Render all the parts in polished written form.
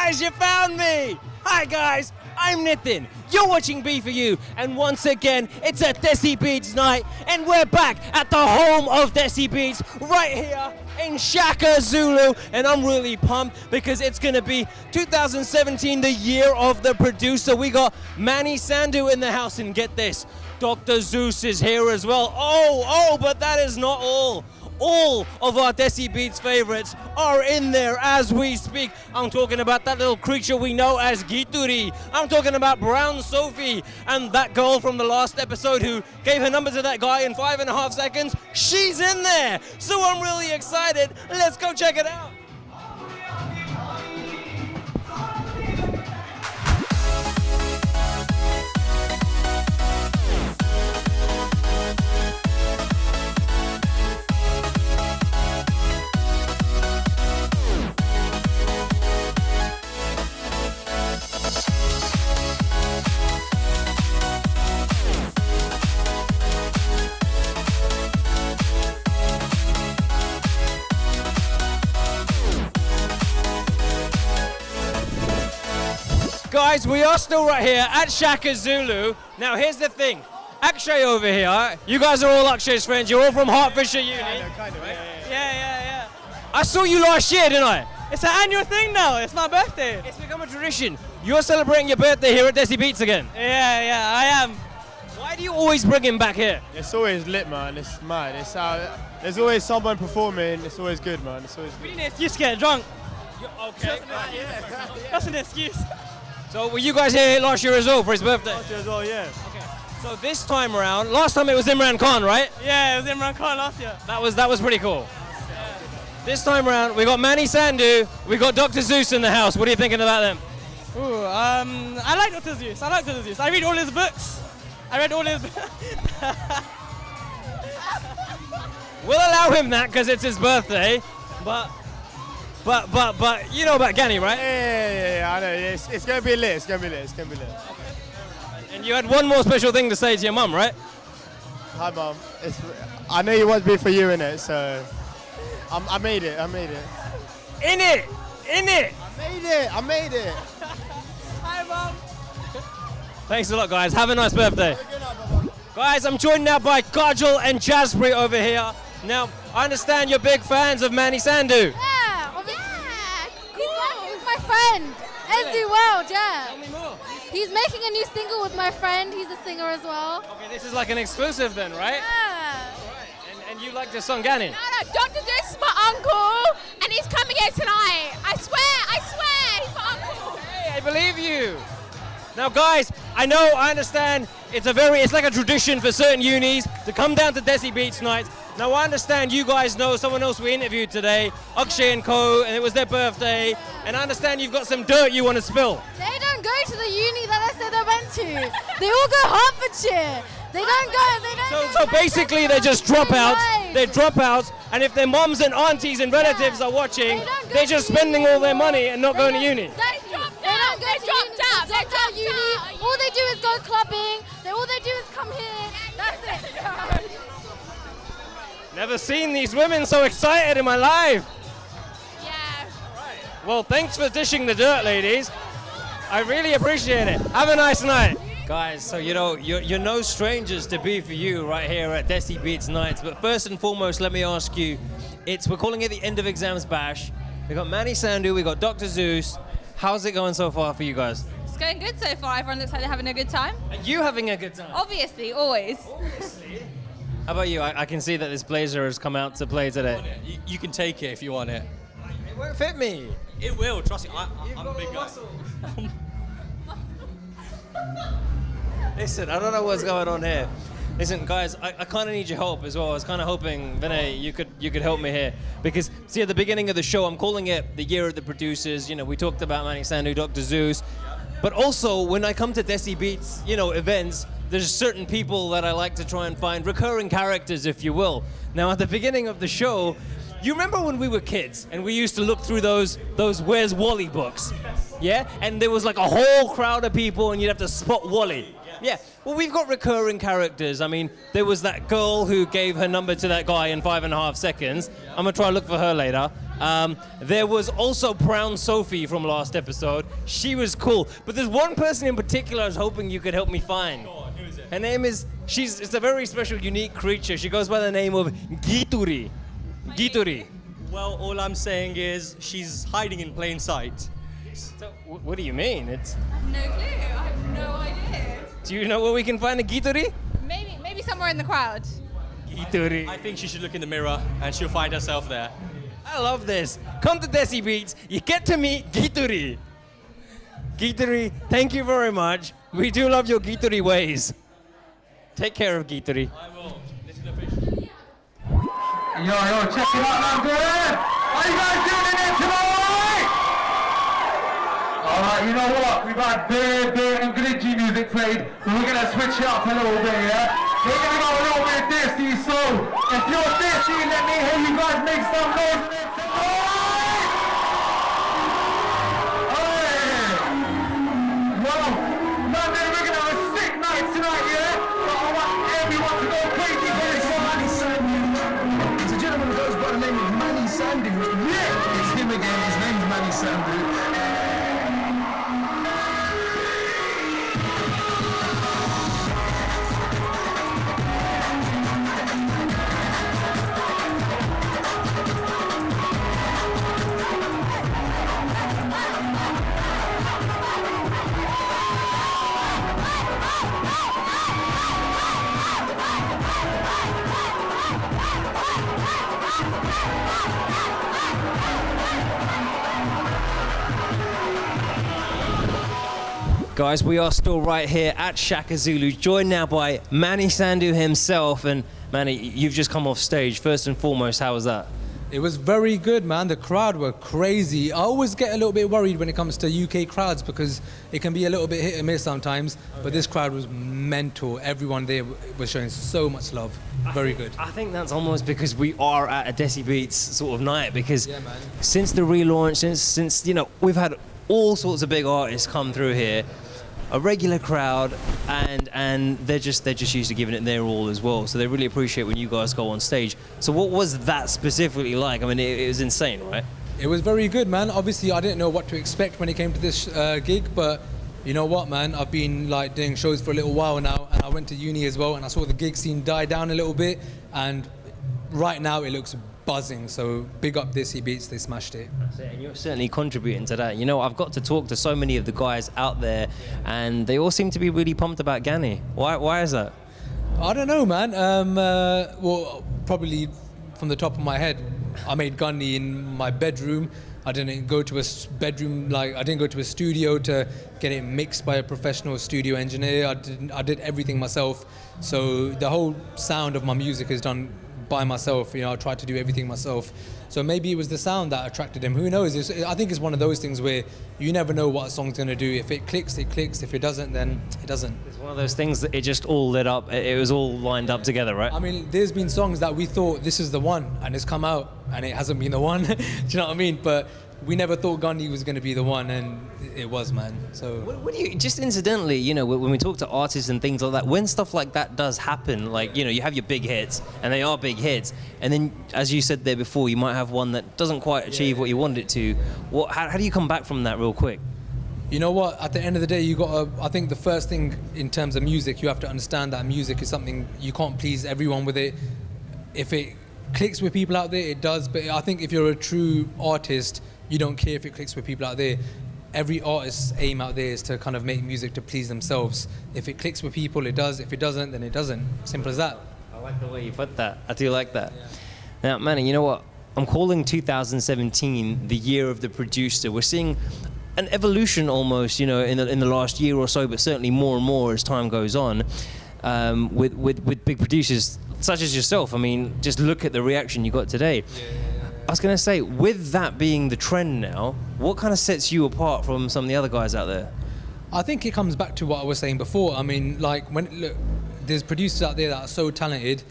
guys, you found me! Hi guys, I'm Nitin. You're watching B4U, and once again, it's a Desi Beatz night, and we're back at the home of Desi Beatz, right here in Shaka Zulu, and I'm really pumped because it's gonna be 2017, the year of the producer. We got Mani Sandhu in the house, and get this, Dr. Zeus is here as well. Oh, but that is not all. All of our Desi Beatz favorites are in there as we speak. I'm talking about that little creature we know as Gituri. I'm talking about Brown Sophie and that girl from the last episode who gave her number to that guy in 5.5 seconds. She's in there. So I'm really excited. Let's go check it out. Guys, we are still right here at Shaka Zulu. Now, here's the thing. Akshay over here, you guys are all Akshay's friends. You're all from Hertfordshire Uni. Kind of, right? Yeah. I saw you last year, didn't I? It's an annual thing now. It's my birthday. It's become a tradition. You're celebrating your birthday here at Desi Beatz again. Yeah, I am. Why do you always bring him back here? It's always lit, man. It's mad. There's always someone performing. It's always good, man. It's always We good. need an excuse to get drunk. Okay. That's an excuse. So were you guys here last year as well for his birthday? Last year as well, yeah. Okay. So this time around, last time it was Imran Khan, right? Yeah, it was Imran Khan last year. That was pretty cool. Yeah. This time around, we got Mani Sandhu, we got Dr. Zeus in the house. What are you thinking about them? Ooh, I like Dr. Zeus. I read all his books. We'll allow him that because it's his birthday, but you know about Gani, right? Yeah, I know. It's gonna be lit. It's gonna be lit. And you had one more special thing to say to your mum, right? Hi, Mum. I know you want B4U in it, so I made it. In it. I made it. Hi, Mom. Thanks a lot, guys. Have a nice birthday. Guys, I'm joined now by Kajal and Jaspreet over here. Now, I understand you're big fans of Mani Sandhu. Yeah, obviously. Yeah, he's my friend. Ezzy World, yeah. Tell me more. He's making a new single with my friend. He's a singer as well. Okay, this is like an exclusive then, right? Yeah. And you like the song Gani? No, Dr. Zeus is my uncle, and he's coming here tonight. I swear, he's my uncle. Hey, I believe you. Now, guys, I understand it's like a tradition for certain unis to come down to Desi Beatz nights. Now, I understand you guys know someone else we interviewed today, Akshay and Co, and it was their birthday, and I understand you've got some dirt you want to spill. They don't go to the uni that I said they went to. They all go Hertfordshire. They don't go. So basically, they're just dropouts. Right. They're dropouts, and if their moms and aunties and relatives are watching, they're just spending all their money and not going to uni. They dropped out. Uni. All they do is go clubbing. All they do is come here. That's it. Never seen these women so excited in my life. Yeah. Well, thanks for dishing the dirt, ladies. I really appreciate it. Have a nice night. Guys, so you're no strangers to B4U right here at Desi Beatz nights. But first and foremost, let me ask you, we're calling it the end of exams bash. We got Mani Sandhu, we got Dr. Zeus. How's it going so far for you guys? It's going good so far. Everyone looks like they're having a good time. Are you having a good time? Obviously, always. Obviously. How about you? I can see that this blazer has come out to play today. You can take it if you want it. It won't fit me. It will, trust me. I'm a big guy. Listen, I don't know what's going on here. Listen, guys, I kind of need your help as well. I was kind of hoping, Vinay, you could help me here. Because, see, at the beginning of the show, I'm calling it the year of the producers. You know, we talked about Mani Sandhu, Dr. Zeus. But also, when I come to Desi Beatz, events, there's certain people that I like to try and find, recurring characters, if you will. Now, at the beginning of the show, You remember when we were kids and we used to look through those Where's Wally books? Yeah? And there was like a whole crowd of people and you'd have to spot Wally. Yeah. Well, we've got recurring characters. I mean, there was that girl who gave her number to that guy in 5.5 seconds. I'm going to try to look for her later. There was also Brown Sophie from last episode. She was cool. But there's one person in particular I was hoping you could help me find. Who is it? Her name is, it's a very special, unique creature. She goes by the name of Gituri. Gituri. Well, all I'm saying is she's hiding in plain sight. So, what do you mean? It's. No clue. I have no idea. Do you know where we can find a Gituri? Maybe somewhere in the crowd. Gituri. I think she should look in the mirror and she'll find herself there. I love this. Come to Desi Beatz. You get to meet Gituri. Gituri, thank you very much. We do love your Gituri ways. Take care of Gituri. I will. Listen to fish. Yo, check it out, man, good. How you guys doing in here tonight? Alright, you know what? We've had big and glitchy music played, but we're gonna switch it up a little bit, yeah? We're gonna go a little bit Desi, so if you're Desi, let me hear you guys make some noise in here tonight! Hey! Well, London, we're gonna have a sick night tonight, yeah? But I want everyone to go crazy for this one. Mani Sandhu. It's a gentleman who goes by the name of Mani Sandhu. Yeah, it's him again. His name's Mani Sandhu. Guys, we are still right here at Shaka Zulu, joined now by Mani Sandhu himself. And Mani, you've just come off stage. First and foremost, how was that? It was very good, man. The crowd were crazy. I always get a little bit worried when it comes to UK crowds because it can be a little bit hit and miss sometimes. Okay. But this crowd was mental. Everyone there was showing so much love. Very good. I think that's almost because we are at a Desi Beatz sort of night, because since the relaunch, since you know, we've had all sorts of big artists come through here, a regular crowd, and they're just used to giving it their all as well. So they really appreciate when you guys go on stage. So what was that specifically like? I mean, it was insane, right? It was very good, man. Obviously, I didn't know what to expect when it came to this gig, but you know what, man? I've been like doing shows for a little while now, and I went to uni as well, and I saw the gig scene die down a little bit, and right now it looks buzzing. So big up Desi Beatz, they smashed it. That's it, and you're certainly contributing to that. You know, I've got to talk to so many of the guys out there, and they all seem to be really pumped about Gani. Why is that? I don't know, man. Well, probably from the top of my head, I made Gani in my bedroom. I didn't go to a bedroom, like I didn't go to a studio to get it mixed by a professional studio engineer. I did everything myself. So the whole sound of my music is done by myself. You know, I tried to do everything myself. So maybe it was the sound that attracted him. Who knows? I think it's one of those things where you never know what a song's going to do. If it clicks, it clicks. If it doesn't, then it doesn't. It's one of those things that it just all lit up. It was all lined up together, right? I mean, there's been songs that we thought this is the one, and it's come out, and it hasn't been the one. Do you know what I mean? But we never thought Gandhi was going to be the one, and it was, man. So what do you, just incidentally, you know, when we talk to artists and things like that, when stuff like that does happen, like, you know, you have your big hits, and they are big hits, and then, as you said there before, you might have one that doesn't quite achieve what you want it to. How do you come back from that real quick? You know what? At the end of the day, I think the first thing in terms of music, you have to understand that music is something you can't please everyone with it. If it clicks with people out there, it does. But I think if you're a true artist, you don't care if it clicks with people out there. Every artist's aim out there is to kind of make music to please themselves. If it clicks with people, it does. If it doesn't, then it doesn't. Simple as that. I like the way you put that. I do like that. Yeah. Now, Manny, you know what? I'm calling 2017 the year of the producer. We're seeing an evolution almost, you know, in the last year or so, but certainly more and more as time goes on, with big producers such as yourself. I mean, just look at the reaction you got today. Yeah. I was going to say, with that being the trend now, what kind of sets you apart from some of the other guys out there? I think it comes back to what I was saying but like, there's producers out there that are so talented,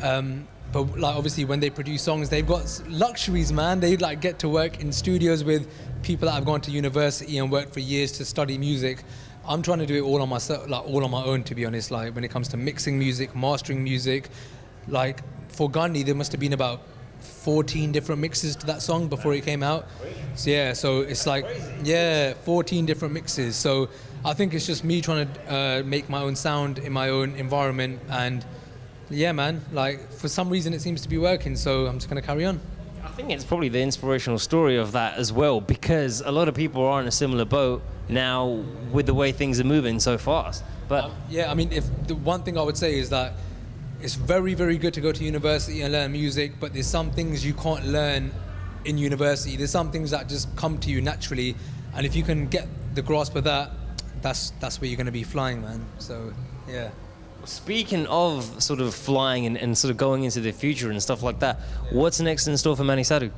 but but like obviously when they produce songs, they've got luxuries, man. They like get to work in studios with people that have gone to university and worked for years to study music. I'm trying to do it all on myself, like all on my own, to be honest. Like when it comes to mixing music, mastering music, like for Gandhi, there must have been about 14 different mixes to that song before it came out. So yeah, so it's like, yeah, 14 different mixes. So I think it's just me trying to make my own sound in my own environment, and yeah, man, like for some reason it seems to be working, so I'm just gonna carry on. I think it's probably the inspirational story of that as well, because a lot of people are in a similar boat now with the way things are moving so fast. But yeah, I mean, if the one thing I would say is that it's very, very good to go to university and learn music, but there's some things you can't learn in university. There's some things that just come to you naturally, and if you can get the grasp of that, that's where you're going to be flying, man. So yeah. Speaking of sort of flying and sort of going into the future and stuff like that, what's next in store for Mani Sandhu?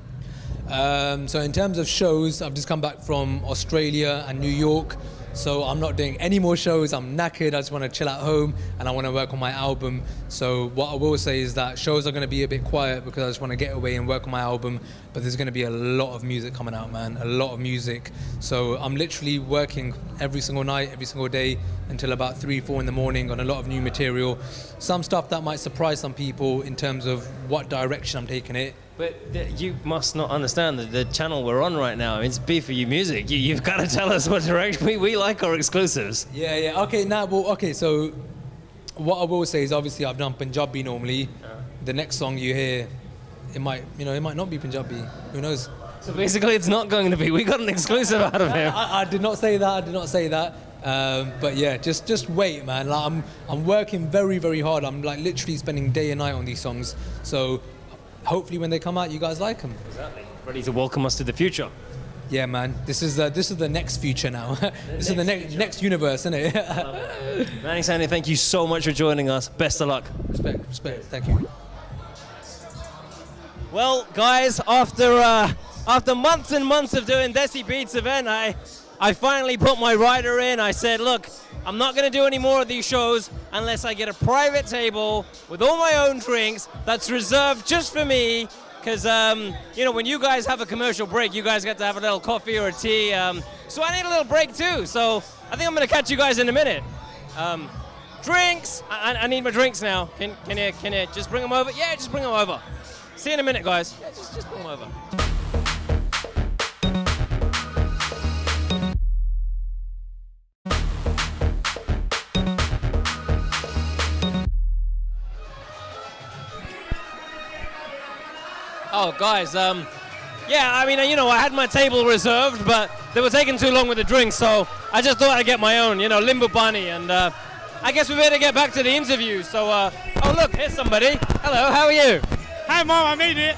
So in terms of shows, I've just come back from Australia and New York, so I'm not doing any more shows. I'm knackered. I just want to chill at home and I want to work on my album. So what I will say is that shows are going to be a bit quiet because I just want to get away and work on my album, but there's going to be a lot of music coming out, man, a lot of music. So I'm literally working every single night, every single day until about 3-4 in the morning on a lot of new material. Some stuff that might surprise some people in terms of what direction I'm taking it. But you must not understand that the channel we're on right now, it's B4U Music. You've got to tell us what direction. We like our exclusives. Yeah. Okay, so what I will say is obviously I've done Punjabi normally. The next song you hear, it might not be Punjabi. Who knows? So basically it's not going to be. We got an exclusive out of him. I did not say that. But yeah, just wait, man. Like, I'm working very, very hard. I'm like literally spending day and night on these songs. So hopefully when they come out, you guys like them. Exactly. Ready to welcome us to the future. Yeah, man. This is the next future now. This is the next universe, isn't it? Mani Sandhu, thank you so much for joining us. Best of luck. Respect. Thank you. Well, guys, after months and months of doing Desi Beatz event, I finally put my rider in. I said, look, I'm not going to do any more of these shows unless I get a private table with all my own drinks that's reserved just for me. Because, when you guys have a commercial break, you guys get to have a little coffee or a tea. So I need a little break too. So I think I'm going to catch you guys in a minute. Drinks. I need my drinks now. Can you just bring them over? Yeah, just bring them over. See you in a minute, guys. Yeah, just bring them over. Oh, guys, I had my table reserved, but they were taking too long with the drinks, so I just thought I'd get my own, Limbu Pani, and I guess we better get back to the interview. So, oh look, here's somebody. Hello, how are you? Hi, Mom, I made it.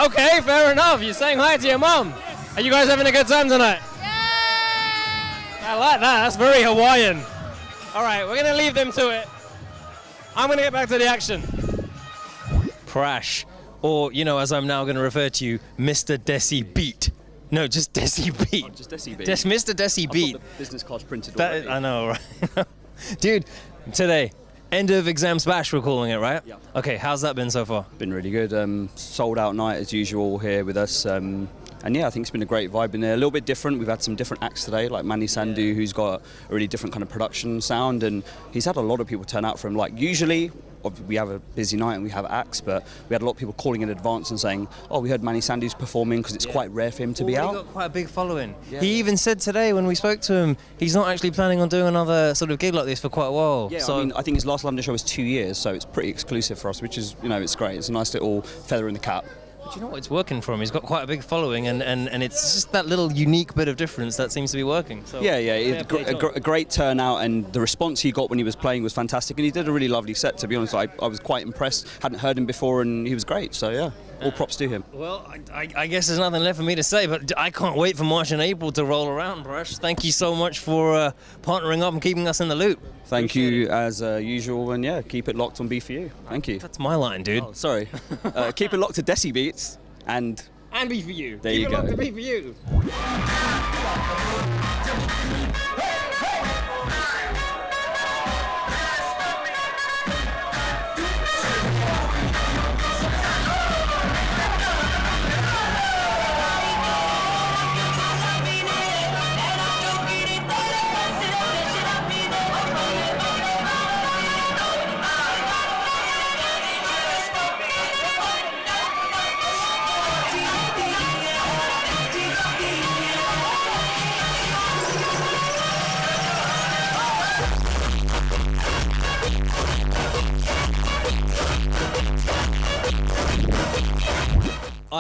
Okay, fair enough. You're saying hi to your mom. Are you guys having a good time tonight? Yay! I like that. That's very Hawaiian. All right, we're gonna leave them to it. I'm gonna get back to the action. Prash. Or, as I'm now going to refer to you, Mr. Desi Beat. No, just Desi Beat. Oh, just Desi Beat. Just Mr. Desi Beat. I've got the business cards printed already. I know, right? Dude, today, end of exams bash, we're calling it, right? Yeah. Okay, how's that been so far? Been really good. Sold out night as usual here with us. And yeah, I think it's been a great vibe in there. A little bit different. We've had some different acts today, like Mani Sandhu, who's got a really different kind of production sound, and he's had a lot of people turn out for him. Like usually, we have a busy night and we have acts, but we had a lot of people calling in advance and saying, "Oh, we heard Mani Sandhu's performing," because it's quite rare for him to be out. He's got quite a big following. Yeah. He even said today when we spoke to him, he's not actually planning on doing another sort of gig like this for quite a while. Yeah, so I think his last London show was 2 years, so it's pretty exclusive for us, which is, it's great. It's a nice little feather in the cap. But you know what, it's working for him. He's got quite a big following, and it's just that little unique bit of difference that seems to be working. So Yeah, a great turnout, and the response he got when he was playing was fantastic, and he did a really lovely set, to be honest. I was quite impressed. Hadn't heard him before, and he was great, so yeah, all props to him. Well, I guess there's nothing left for me to say, but I can't wait for March and April to roll around, Brash. Thank you so much for partnering up and keeping us in the loop. Thank you as usual, and yeah, keep it locked on B4U. Thank you. That's my line, dude. Oh, sorry. Keep it locked to Desi Beatz and B4U. There you go. Keep it locked to B4U.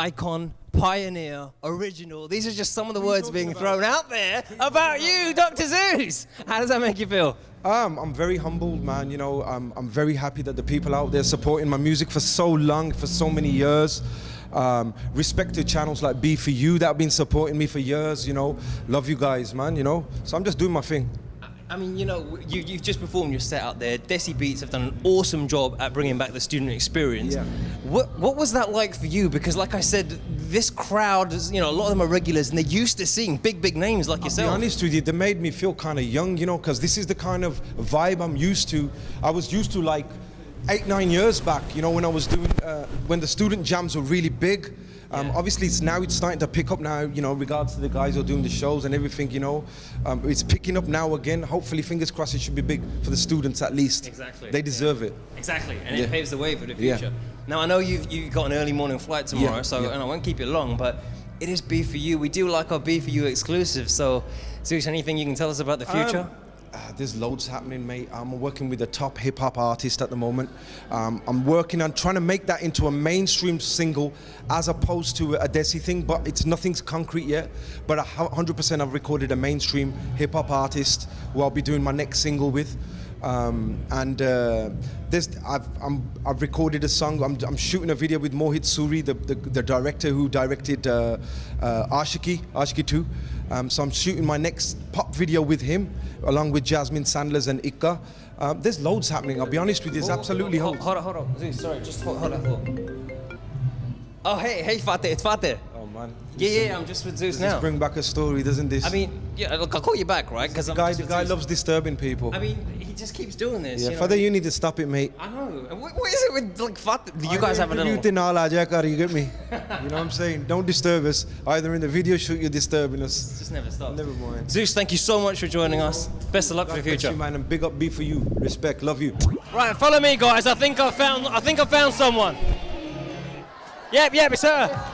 icon, pioneer, original. These are just some of the words being thrown out there about you, Dr. Zeus. How does that make you feel? I'm very humbled, man. You know, I'm very happy that the people out there supporting my music for so long, for so many years. Respect to channels like B4U that have been supporting me for years, you know. Love you guys, man, you know. So I'm just doing my thing. I mean, you know, you've just performed your set out there. Desi Beatz have done an awesome job at bringing back the student experience. Yeah. What was that like for you? Because like I said, this crowd, you know, a lot of them are regulars and they're used to seeing big names like yourself. I'll be honest with you, they made me feel kind of young, you know, because this is the kind of vibe I'm used to. I was used to like 8-9 years back, you know, when I was doing, when the student jams were really big. Obviously, it's starting to pick up now, you know, regards to the guys who are doing the shows and everything, you know. It's picking up now again. Hopefully, fingers crossed, it should be big for the students at least. Exactly. They deserve it. Exactly, and it paves the way for the future. Now, I know you've got an early morning flight tomorrow, and I won't keep you long, but it is B4U. We do like our B4U exclusives, so Zeus, anything you can tell us about the future? There's loads happening, mate. I'm working with a top hip-hop artist at the moment. I'm working on trying to make that into a mainstream single as opposed to a Desi thing, but nothing's concrete yet. But 100% I've recorded a mainstream hip-hop artist who I'll be doing my next single with. I've recorded a song. I'm shooting a video with Mohit Suri, the director who directed Ashiki 2. So I'm shooting my next pop video with him, along with Jasmine Sandlers and Ikka. There's loads happening, I'll be honest with you, there's absolutely loads. Hold on, Zeus, sorry, just hold on. Oh, hey, Fateh, it's Fateh. Oh, man. Yeah, I'm just with Zeus now. Just bring back a story, doesn't this? I mean, yeah, look, I'll call you back, right? Because the guy loves disturbing people. I mean, he just keeps doing this. Yeah, you know? Father, you need to stop it, mate. I know. And what is it with like Fateh? You guys have a little... You get me? You know what I'm saying? Don't disturb us. Either in the video shoot, you're disturbing us. Just never stop. Never mind. Zeus, thank you so much for joining us. Best of luck for the future. You, man, and big up B4U. Respect, love you. Right, follow me, guys. I think I found someone. Yep, it's her.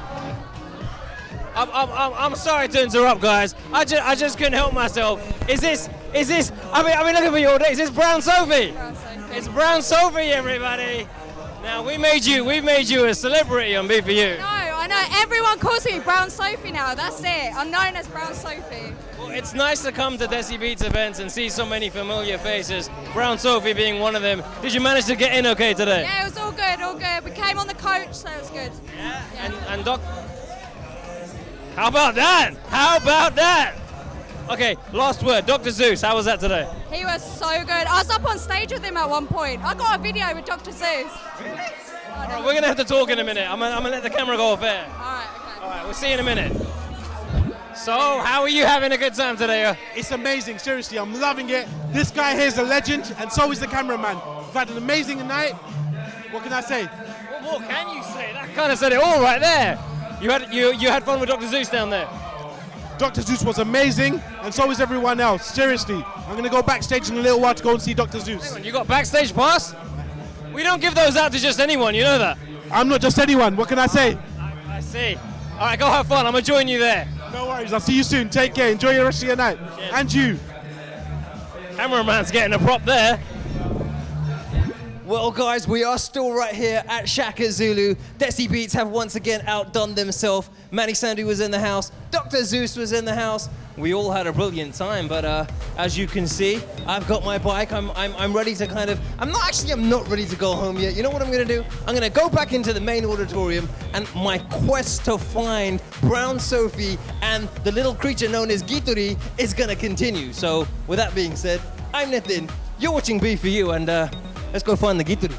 I'm sorry to interrupt, guys. I just couldn't help myself. Is this? I've been looking for you all day. Is this Brown Sophie? It's Brown Sophie, everybody. Now we made you a celebrity on B4U. No, I know. Everyone calls me Brown Sophie now. That's it. I'm known as Brown Sophie. Well, it's nice to come to Desi Beatz events and see so many familiar faces. Brown Sophie being one of them. Did you manage to get in okay today? Yeah, it was all good, all good. We came on the coach, so it was good. Yeah. And Doc. How about that? Okay, last word. Dr. Zeus, how was that today? He was so good. I was up on stage with him at one point. I got a video with Dr. Zeus. Really? All right, we're going to have to talk in a minute. I'm going to let the camera go off air. All right, okay. All right, we'll see you in a minute. So, how are you having a good time today? It's amazing, seriously, I'm loving it. This guy here is a legend, and so is the cameraman. We've had an amazing night. What can I say? What more can you say? That kind of said it all right there. You had fun with Dr. Zeus down there. Dr. Zeus was amazing, and so is everyone else. Seriously, I'm going to go backstage in a little while to go and see Dr. Zeus. Hang on, you got backstage pass? We don't give those out to just anyone, you know that? I'm not just anyone, what can I say? I see. All right, go have fun, I'm going to join you there. No worries, I'll see you soon. Take care, enjoy the rest of your night. Cheers. And you. Cameraman's getting a prop there. Well, guys, we are still right here at Shaka Zulu. Desi Beatz have once again outdone themselves. Mani Sandhu was in the house. Dr. Zeus was in the house. We all had a brilliant time, but as you can see, I've got my bike. I'm ready to kind of... I'm not ready to go home yet. You know what I'm going to do? I'm going to go back into the main auditorium, and my quest to find Brown Sophie and the little creature known as Gituri is going to continue. So, with that being said, I'm Nitin. You're watching B4U, and... let's go find the Gituri.